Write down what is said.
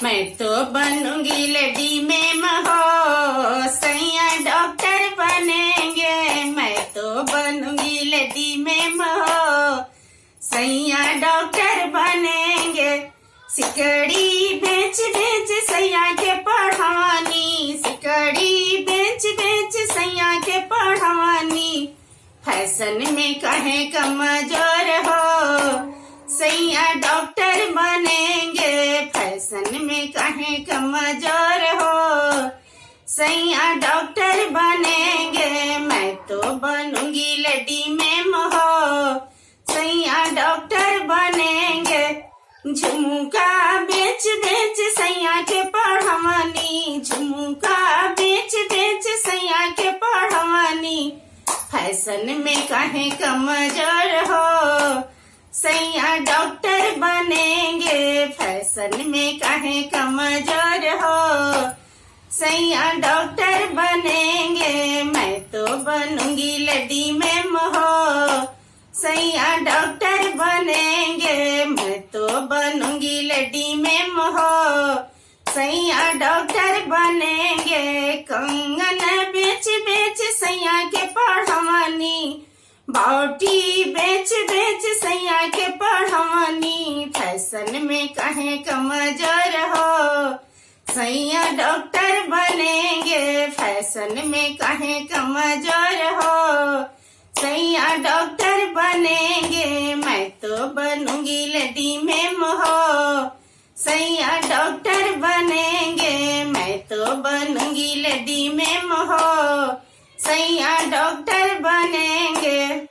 मैं तो बनूंगी लेडी में हो, सैया डॉक्टर बनेंगे। मैं तो बनूंगी लेडी में हो, सैया डॉक्टर बनेंगे। सिकड़ी बेच बेच सैया के पढ़ानी, सिकड़ी बेच बेच सैया के पढ़ानी। फैशन में कहे कमजोर हो, सैया डॉक्टर बनेंगे। फैशन में कहे कमजोर हो, सैया डॉक्टर बनेंगे। मैं तो बनूंगी लेडी में हो, सैया डॉक्टर बनेंगे। झुमका बेच बेच सैया के पढ़वानी, झुमका बेच बेच सैया के पढ़वानी। फैशन में कहे कमजोर हो, सैया डॉक्टर बनेंगे। फैशन में कहे कमजोर हो, सैया डॉक्टर बनेंगे। मैं तो बनूंगी लेडी में हो, सैया डॉक्टर बनेंगे। मैं तो बनूंगी लेडी में हो, सैया डॉक्टर बनेंगे। कंगन बेच बेच सैया के पढ़वानी, बाउटी बेच बेच सैया के पढ़वानी। फैशन में कहे कमजोर हो, सैया डॉक्टर बनेंगे। फैशन में कहे कमजोर हो, सैया डॉक्टर बनेंगे। मैं तो बनूंगी लेडी में हो, सैया डॉक्टर बनेंगे। मैं तो बनूंगी लेडी में हो, सैया डॉक्टर बनेंगे।